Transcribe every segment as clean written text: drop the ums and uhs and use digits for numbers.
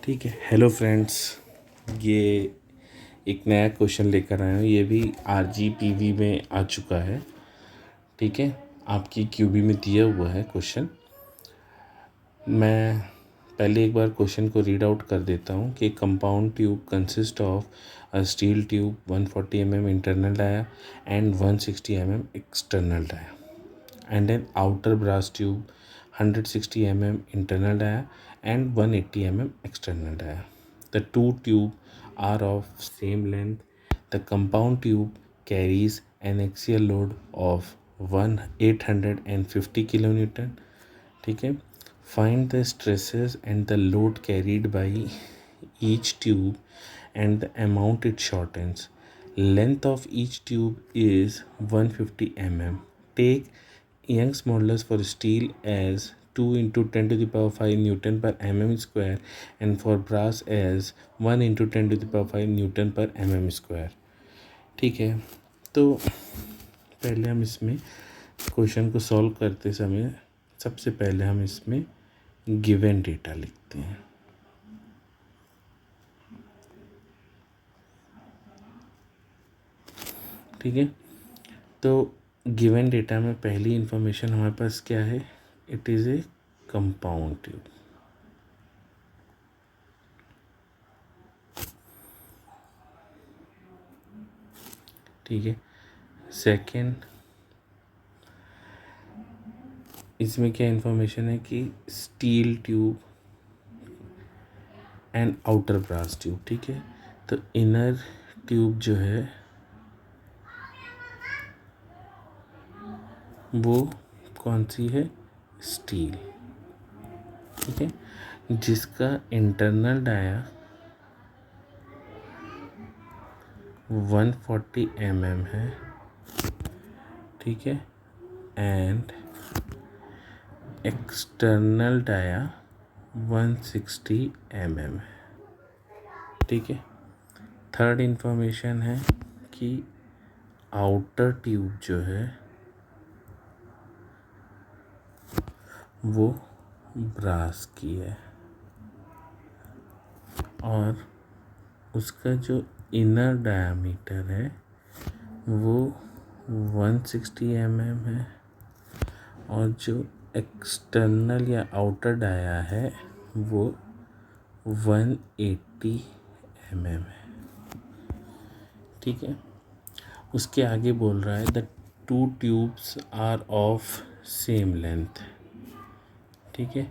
ठीक है। Hello friends, ये एक नया क्वेश्चन लेकर आया हूँ। ये भी RGPV में आ चुका है। ठीक है, आपकी QB में दिया हुआ है क्वेश्चन। मैं पहले एक बार क्वेश्चन को रीड आउट कर देता हूँ कि compound tube consist of a steel tube 140 mm internal dia and 160 mm एक्सटर्नल डाया and an outer brass tube 160 mm internal dia and 180 mm external dia. The two tubes are of same length. The compound tube carries an axial load of 850 kilonewton. ठीक है, find the stresses and the load carried by each tube and the amount it shortens. Length of each tube is 150 mm. Take Young's modulus for steel as 2 into 10 to the power 5 Newton per mm square and for brass as 1 into 10 to the power 5 Newton per mm square. ठीक है, तो पहले हम इसमें question को solve करते समय सबसे पहले हम इसमें गिवन डेटा लिखते हैं। ठीक है, तो गिवन डेटा में पहली इंफॉर्मेशन हमारे पास क्या है? It is a compound tube. ठीक है, सेकेंड इसमें क्या इंफॉर्मेशन है कि steel tube and outer brass tube. ठीक है, तो इनर ट्यूब जो है वो कौन सी है? स्टील। ठीक है, जिसका इंटरनल डाया 140 mm है। ठीक है, एंड एक्सटर्नल डाया 160 mm है। ठीक है, थर्ड इंफॉर्मेशन है कि आउटर ट्यूब जो है वो ब्रास की है और उसका जो इनर डायामीटर है वो 160 mm है और जो एक्सटर्नल या आउटर डाया है वो 180 mm है। ठीक है, उसके आगे बोल रहा है the two tubes are of same length. ठीक है,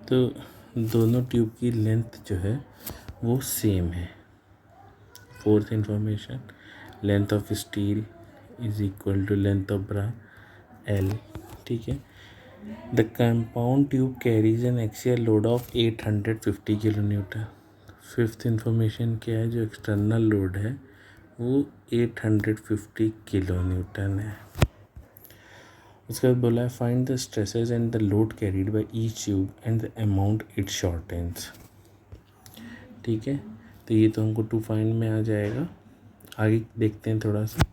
तो दोनों ट्यूब की लेंथ जो है वो सेम है। Fourth information, length of steel is equal to length of brass L। ठीक है, the compound tube carries an axial load of 850 kilo newton. Fifth information क्या है? जो एक्सटर्नल लोड है वो 850 किलो न्यूटन है। उसके बाद बोला है find the stresses and the load carried by each tube and the amount it shortens. ठीक है, तो ये तो हमको टू फाइंड में आ जाएगा। आगे देखते हैं थोड़ा सा।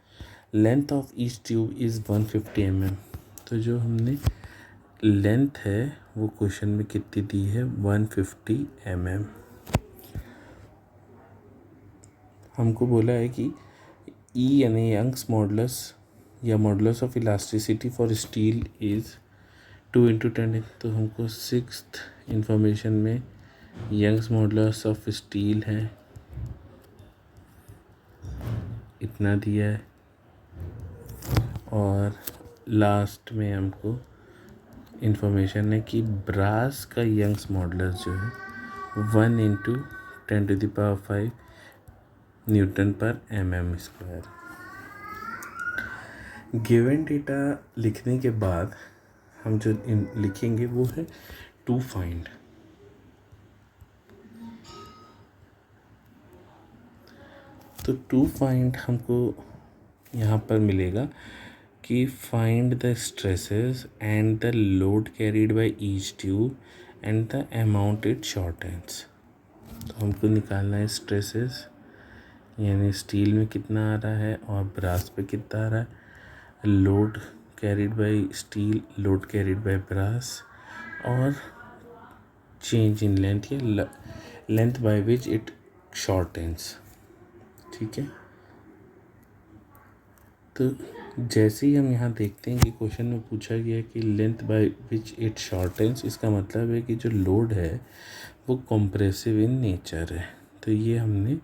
Length of each tube is 150 mm। तो जो हमने लेंथ है वो क्वेश्चन में कितनी दी है? 150 mm। हमको बोला है कि E यानी यंग्स मॉडुलस या modulus of elasticity for steel is 2 into 10। तो हमको सिक्स्थ इंफॉर्मेशन में यंग्स मॉडुलस ऑफ स्टील है, इतना दिया है। और लास्ट में हमको इंफॉर्मेशन है कि ब्रास का यंग्स मॉडुलस जो है 1 into 10 to the power 5 newton पर mm स्क्वायर। गिवन डेटा लिखने के बाद हम जो लिखेंगे वो है टू फाइंड। तो टू फाइंड हमको यहाँ पर मिलेगा कि find the stresses and the load carried by each tube and the amount it shortens. तो हमको निकालना है स्ट्रेसेस यानी स्टील में कितना आ रहा है और ब्रास पे कितना आ रहा है, load carried by steel, load carried by brass, और चेंज इन लेंथ या length by which it shortens. ठीक है, तो जैसे ही हम यहाँ देखते हैं कि क्वेश्चन में पूछा गया कि लेंथ बाय विच इट शॉर्टेंस, इसका मतलब है कि जो लोड है वो कॉम्प्रेसिव इन नेचर है। तो ये हमने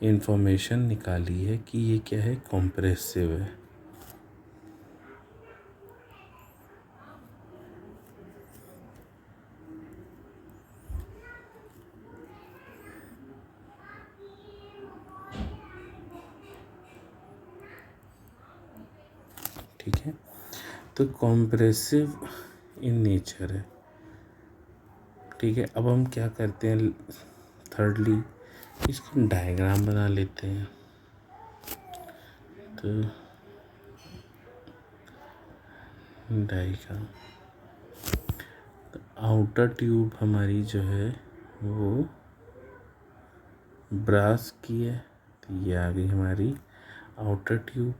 इंफॉर्मेशन निकाली है कि ये क्या है, कॉम्प्रेसिव है। ठीक है, तो कॉम्प्रेसिव इन नेचर है। ठीक है, अब हम क्या करते हैं, थर्डली इसका डायग्राम बना लेते हैं। तो डायग्राम, आउटर ट्यूब हमारी जो है वो ब्रास की है, तो ये आ गई हमारी आउटर ट्यूब।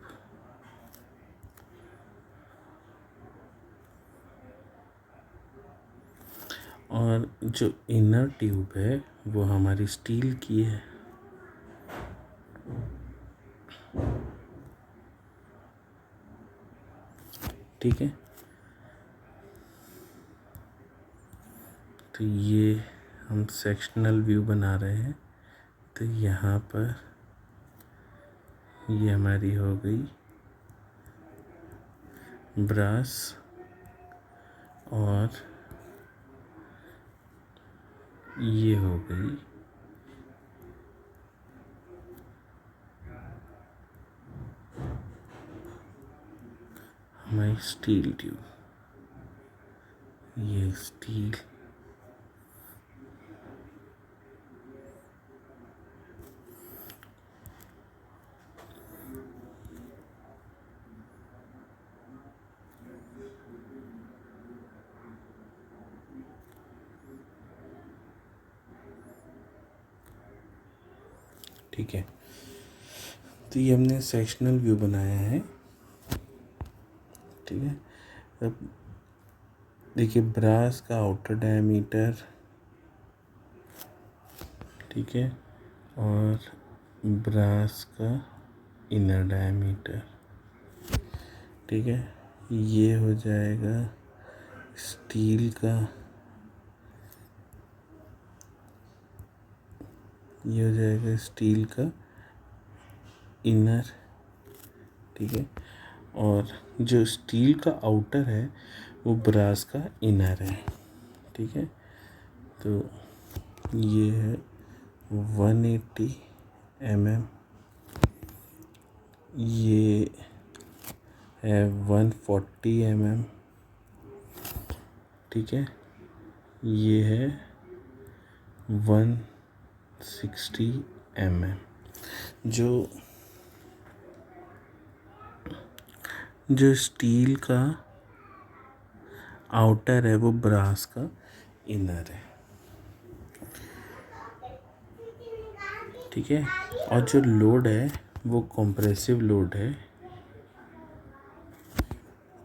और जो इनर ट्यूब है वो हमारी स्टील की है। ठीक है, तो ये हम सेक्शनल व्यू बना रहे हैं। तो यहाँ पर ये हमारी हो गई ब्रास, और ये हो गई हमारी स्टील ट्यूब। ये स्टील, ठीक है, तो ये हमने सेक्शनल व्यू बनाया है। ठीक है, अब देखिए ब्रास का आउटर डायमीटर, ठीक है, और ब्रास का इनर डायमीटर। ठीक है, ये हो जाएगा स्टील का, ये हो जाएगा स्टील का इनर। ठीक है, और जो स्टील का आउटर है वो ब्रास का इनर है। ठीक है, तो ये है 180 mm, ये है 140 mm। ठीक है, ये है 160 mm। जो स्टील का आउटर है वो ब्रास का इनर है। ठीक है, और जो लोड है वो कॉम्प्रेसिव लोड है।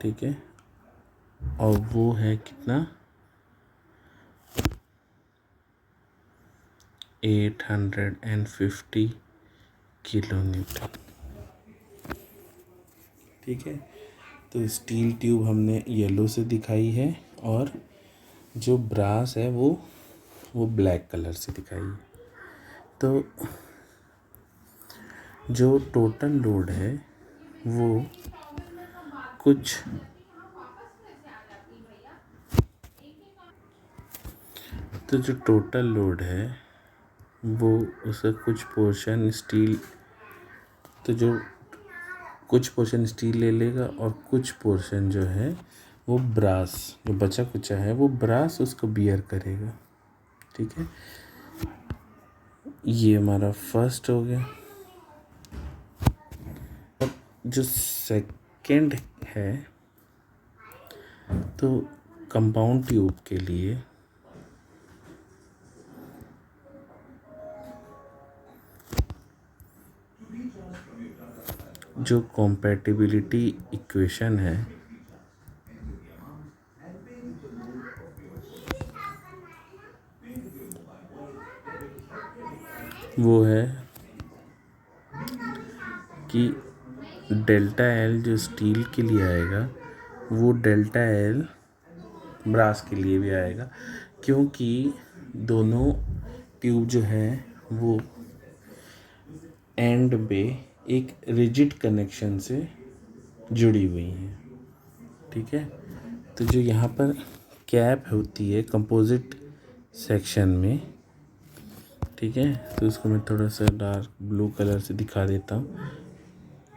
ठीक है, और वो है कितना, 850 किलोन्यूटन। ठीक है, तो स्टील ट्यूब हमने येलो से दिखाई है, और जो ब्रास है वो ब्लैक कलर से दिखाई है। तो जो टोटल लोड है वो कुछ, तो जो टोटल लोड है वो उसका कुछ पोर्शन स्टील, तो जो कुछ पोर्शन स्टील ले लेगा और कुछ पोर्शन जो है वो ब्रास, जो बचा कुचा है वो ब्रास उसको बियर करेगा। ठीक है, ये हमारा फर्स्ट हो गया। जो सेकंड है, तो कंपाउंड ट्यूब के लिए जो कॉम्पैटिबिलिटी इक्वेशन है वो है कि डेल्टा एल जो स्टील के लिए आएगा वो डेल्टा एल ब्रास के लिए भी आएगा, क्योंकि दोनों ट्यूब जो है वो एंड पे एक रिजिड कनेक्शन से जुड़ी हुई हैं। ठीक है, तो जो यहाँ पर कैप होती है कंपोजिट सेक्शन में, ठीक है, तो उसको मैं थोड़ा सा डार्क ब्लू कलर से दिखा देता हूँ।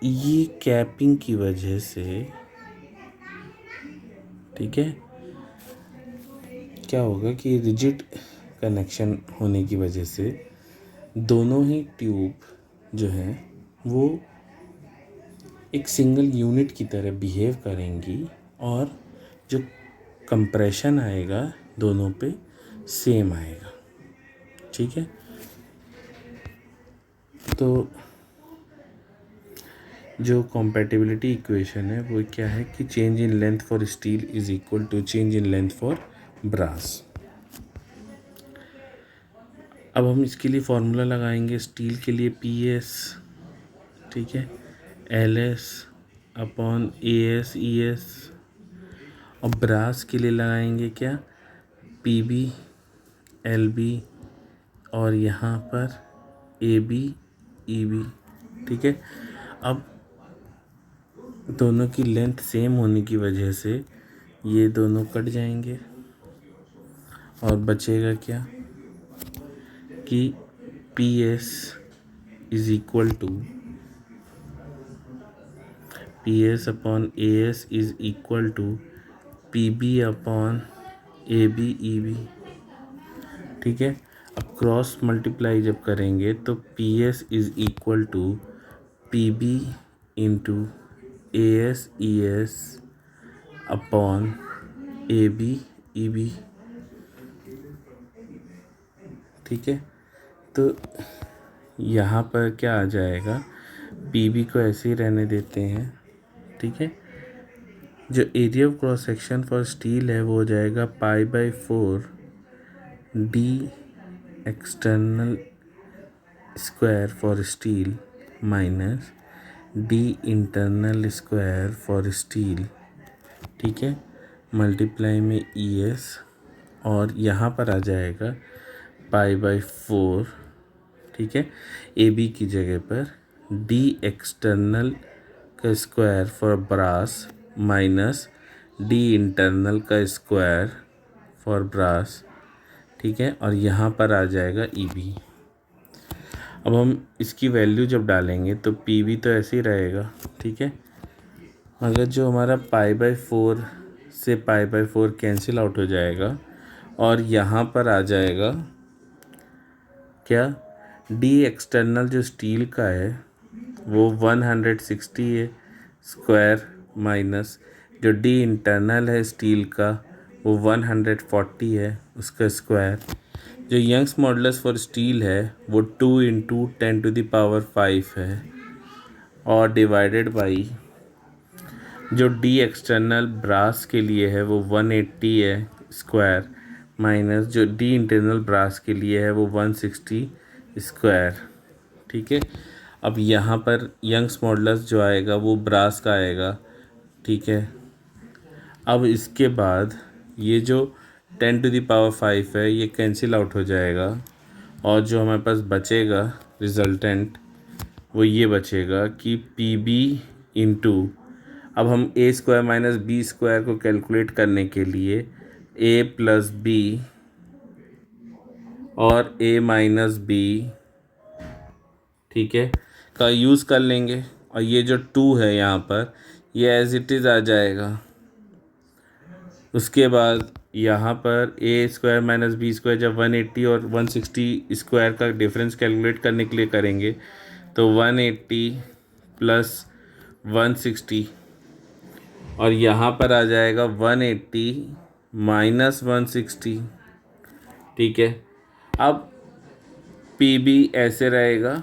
ये कैपिंग की वजह से, ठीक है, क्या होगा कि रिजिड कनेक्शन होने की वजह से दोनों ही ट्यूब जो है वो एक सिंगल यूनिट की तरह बिहेव करेंगी और जो कंप्रेशन आएगा दोनों पे सेम आएगा। ठीक है, तो जो कॉम्पैटिबिलिटी इक्वेशन है वो क्या है कि change in length for steel is equal to change in length for brass. अब हम इसके लिए फॉर्मूला लगाएंगे स्टील के लिए पी एस, ठीक है, L S upon A S E S, और ब्रास के लिए लगाएंगे क्या, पी बी एल बी और यहाँ पर ए बी ई बी। ठीक है, अब दोनों की लेंथ सेम होने की वजह से ये दोनों कट जाएंगे और बचेगा क्या कि P S is equal to P S upon A S is equal to P B upon A B E B. ठीक है, अब क्रॉस मल्टीप्लाई जब करेंगे तो P S is equal to P B into A S E S upon A B E B. ठीक है, तो यहाँ पर क्या आ जाएगा, पी बी को ऐसे ही रहने देते हैं। ठीक है, जो area of cross section for steel है वो हो जाएगा π/4 D external square for steel minus D internal square for steel. ठीक है, मल्टीप्लाई में ई एस और यहाँ पर आ जाएगा π/4, ठीक है, ए बी की जगह पर डी एक्सटर्नल का square for brass minus D internal का स्क्वायर फॉर ब्रास। ठीक है, और यहाँ पर आ जाएगा ई बी। अब हम इसकी वैल्यू जब डालेंगे तो पी बी तो ऐसे ही रहेगा। ठीक है, मगर जो हमारा π/4 से π/4 कैंसिल आउट हो जाएगा और यहाँ पर आ जाएगा क्या, डी एक्सटर्नल जो स्टील का है वो 160 है स्क्वायर माइनस जो डी इंटरनल है स्टील का वो 140 है उसका स्क्वायर। जो यंग्स मॉडुलस फॉर स्टील है वो 2 × 10⁵ है और डिवाइडेड बाई जो डी एक्सटर्नल ब्रास के लिए है वो 180 है स्क्वायर माइनस जो डी इंटरनल ब्रास के लिए है वो 160 स्क्वायर। ठीक है, अब यहाँ पर यंग्स मॉडुलस जो आएगा वो ब्रास का आएगा। ठीक है, अब इसके बाद ये जो 10⁵ है ये कैंसिल आउट हो जाएगा और जो हमारे पास बचेगा रिजल्टेंट वो ये बचेगा कि पी बी इंटू, अब हम ए स्क्वायर माइनस बी स्क्वायर को कैलकुलेट करने के लिए ए प्लस बी और ए माइनस बी, ठीक है, का यूज़ कर लेंगे और ये जो 2 है यहाँ पर ये एज इट इज़ आ जाएगा। उसके बाद यहाँ पर ए स्क्वायर माइनस बी स्क्वायर जब 180 और 160 स्क्वायर का डिफरेंस कैलकुलेट करने के लिए करेंगे तो 180 प्लस 160 और यहाँ पर आ जाएगा 180 माइनस 160। ठीक है, अब पी बी ऐसे रहेगा,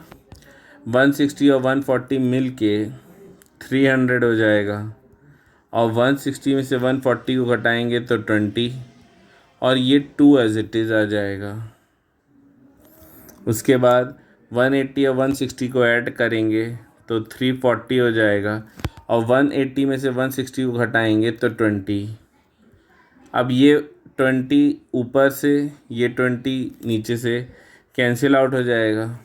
160 और 140 मिल के 300 हो जाएगा और 160 में से 140 को घटाएंगे तो 20 और ये 2 एज इट इज़ आ जाएगा। उसके बाद 180 और 160 को ऐड करेंगे तो 340 हो जाएगा, और 180 में से 160 को घटाएंगे तो 20। अब ये 20 ऊपर से, ये 20 नीचे से कैंसिल आउट हो जाएगा,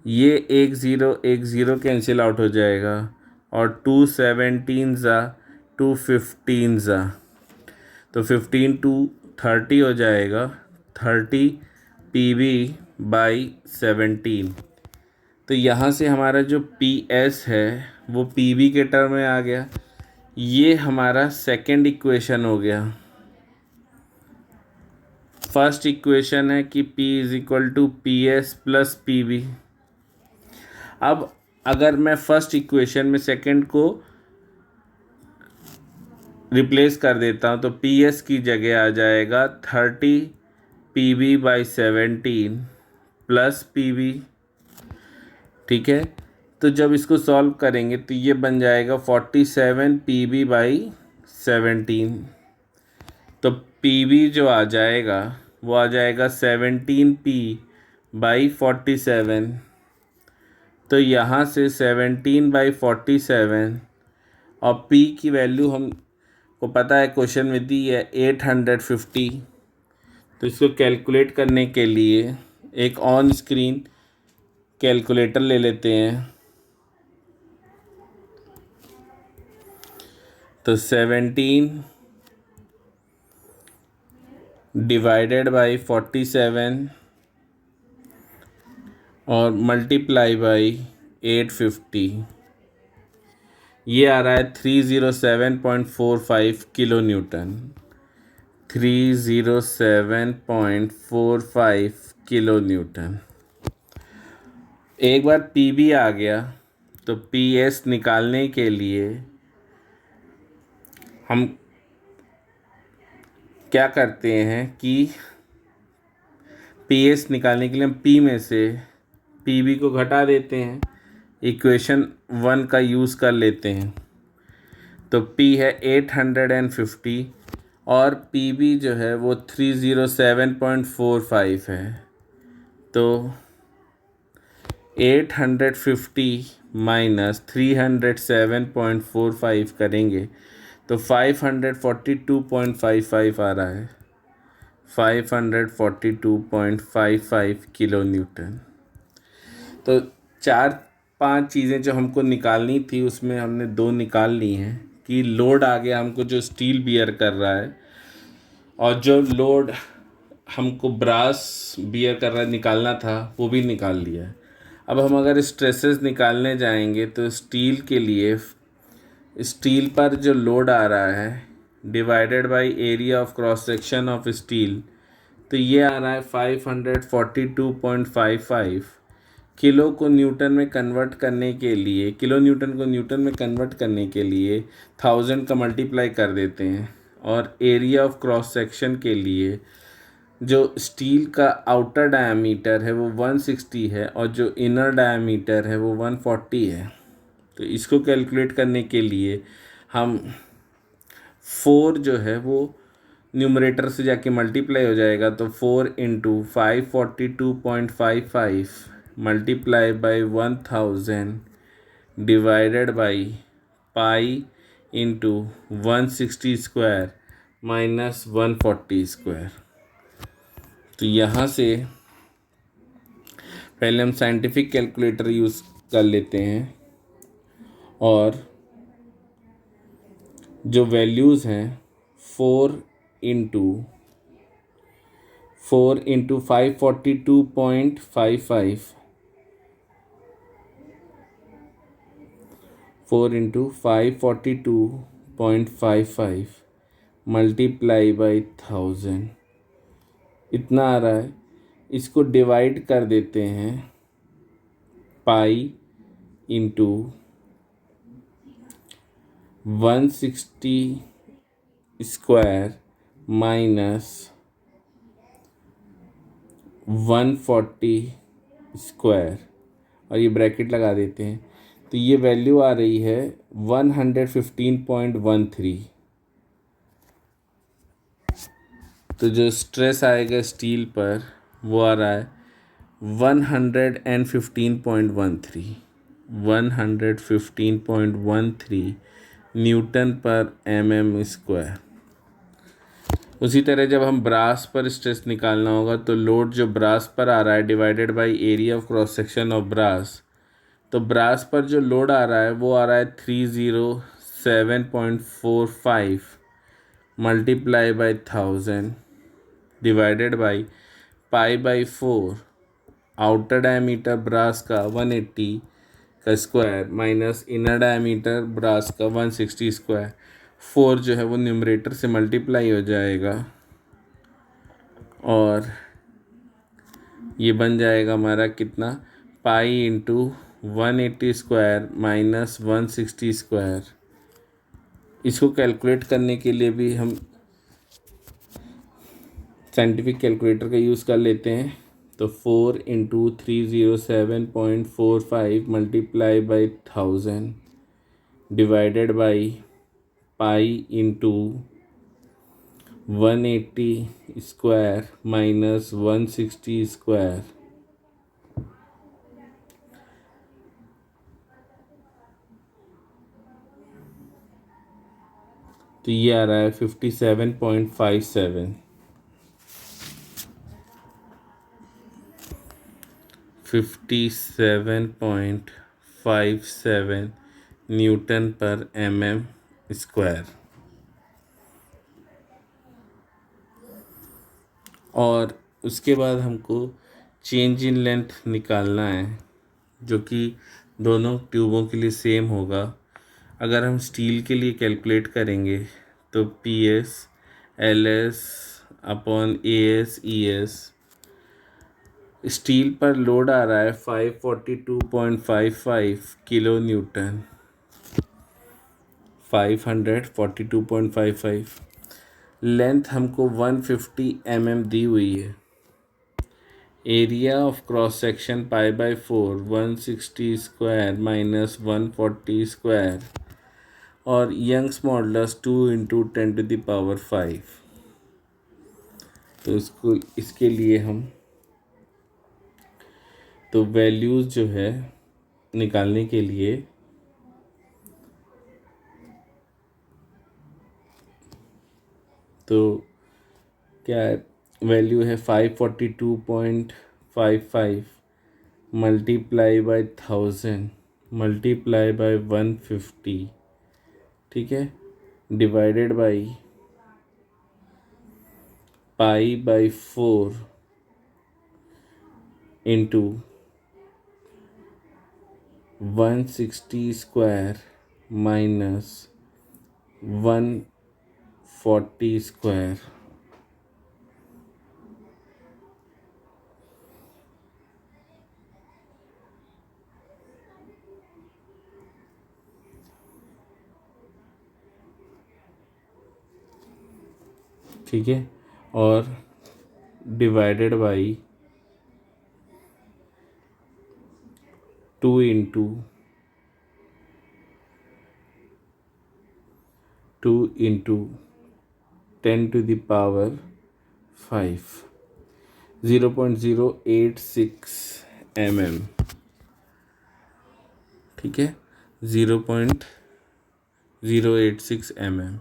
ये एक ज़ीरो कैंसिल आउट हो जाएगा, और 2 17 ज़ा 2 15 ज़ा, तो 15 2 30 हो जाएगा, 30 PV/17। तो यहाँ से हमारा जो PS है वो PV के टर्म में आ गया। ये हमारा सेकंड इक्वेशन हो गया। फर्स्ट इक्वेशन है कि P = PS + PV। अब अगर मैं फर्स्ट इक्वेशन में सेकंड को रिप्लेस कर देता हूँ तो PS की जगह आ जाएगा 30 PV/17 + PV। ठीक है, तो जब इसको सॉल्व करेंगे तो ये बन जाएगा 47 PV/17। तो PV जो आ जाएगा वो आ जाएगा 17P/47। तो यहाँ से 17/47, और P की वैल्यू हमको पता है, क्वेश्चन में दी है 850। तो इसको कैलकुलेट करने के लिए एक ऑन स्क्रीन कैलकुलेटर ले लेते हैं। तो 17 डिवाइडेड बाई 47 और मल्टीप्लाई बाई 850, ये आ रहा है 307.45 किलो न्यूटन। 307.45 kilo Newton. एक बार PV आ गया तो PS निकालने के लिए हम क्या करते हैं कि PS निकालने के लिए हम P में से PV को घटा देते हैं, इक्वेशन 1 का यूज़ कर लेते हैं। तो P है 850 और PV जो है वो 307.45 है। तो 850 माइनस 307.45 करेंगे तो 542.55 आ रहा है, 542.55 किलो न्यूटन। तो 4-5 चीज़ें जो हमको निकालनी थी उसमें हमने 2 निकाल ली हैं, कि लोड आ गया हमको जो स्टील बियर कर रहा है, और जो लोड हमको ब्रास बियर कर रहा है निकालना था वो भी निकाल लिया है। अब हम अगर स्ट्रेसेस निकालने जाएंगे तो स्टील के लिए, स्टील पर जो लोड आ रहा है divided by area of cross section of steel, तो ये आ रहा है 542.55। किलो को न्यूटन में कन्वर्ट करने के लिए, किलो न्यूटन को न्यूटन में कन्वर्ट करने के लिए 1000 का मल्टीप्लाई कर देते हैं, और एरिया ऑफ क्रॉस सेक्शन के लिए जो स्टील का आउटर डायमीटर है वो 160 है और जो इनर डायमीटर है वो 140 है। तो इसको कैलकुलेट करने के लिए हम 4 जो है वो न्यूमरेटर से जाके मल्टीप्लाई हो जाएगा, तो 4 × 542.55 multiply by 1000 divided by pi × 160 square minus 140 square. तो यहाँ से पहले हम साइंटिफिक कैलकुलेटर यूज़ कर लेते हैं, और जो वैल्यूज़ हैं 4 × 542.55, 4 × 542.55 मल्टीप्लाई बाई 1000 इतना आ रहा है। इसको डिवाइड कर देते हैं पाई × 160 स्क्वायर माइनस 140 स्क्वायर, और ये ब्रैकेट लगा देते हैं, तो ये वैल्यू आ रही है 115.13। तो जो स्ट्रेस आएगा स्टील पर वो आ रहा है 115.13 न्यूटन पर mm स्क्वायर। उसी तरह जब हम ब्रास पर स्ट्रेस निकालना होगा तो लोड जो ब्रास पर आ रहा है divided by area of cross section of brass, तो ब्रास पर जो लोड आ रहा है वो आ रहा है 307.45 multiply by 1000 divided by pi by 4 outer diameter brass का 180 का square minus inner diameter brass का 160 स्क्वायर। 4 जो है वो न्यूमरेटर से मल्टीप्लाई हो जाएगा और ये बन जाएगा हमारा कितना, pi into 180 square minus 160 square. इसको कैलकुलेट करने के लिए भी हम साइंटिफिक कैलकुलेटर का यूज़ कर लेते हैं। तो 4 into 307.45 multiply by 1000 divided by pi into 180 square minus 160 square. तो ये आ रहा है 57.57 57.57 न्यूटन पर mm स्क्वायर। और उसके बाद हमको चेंज इन लेंथ निकालना है जो कि दोनों ट्यूबों के लिए सेम होगा। अगर हम स्टील के लिए कैलकुलेट करेंगे तो PS LS upon AS ES। Steel पर लोड आ रहा है 542.55 किलो न्यूटन, 542.55। लेंथ हमको 150 mm दी हुई है। Area of cross section pi by 4 160 square minus 140 square और यंग्स मॉडुलस 2 इंटू 10⁵। तो इसके लिए हम तो वैल्यूज़ जो है निकालने के लिए तो क्या है, वैल्यू है 542.55 मल्टीप्लाई बाय 1000 मल्टीप्लाई बाय 150, ठीक है, divided by pi by 4 into 160 square minus 140 square. ठीक है, और डिवाइडेड बाई 2 इंटू 10⁵, 0.086 mm, ठीक है, 0.086 mm।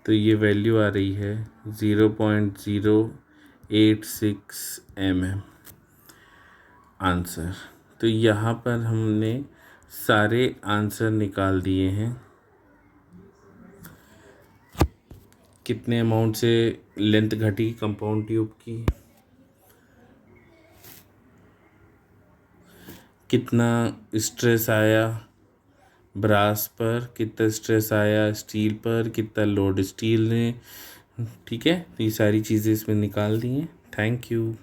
तो ये वैल्यू आ रही है 0.086 mm आंसर। तो यहाँ पर हमने सारे आंसर निकाल दिए हैं। कितने अमाउंट से लेंथ घटी कंपाउंड ट्यूब की, कितना स्ट्रेस आया ब्रास पर, कितना स्ट्रेस आया स्टील पर, कितना लोड स्टील ने, ठीक है, तो ये सारी चीज़ें इसमें निकाल दी हैं। Thank you.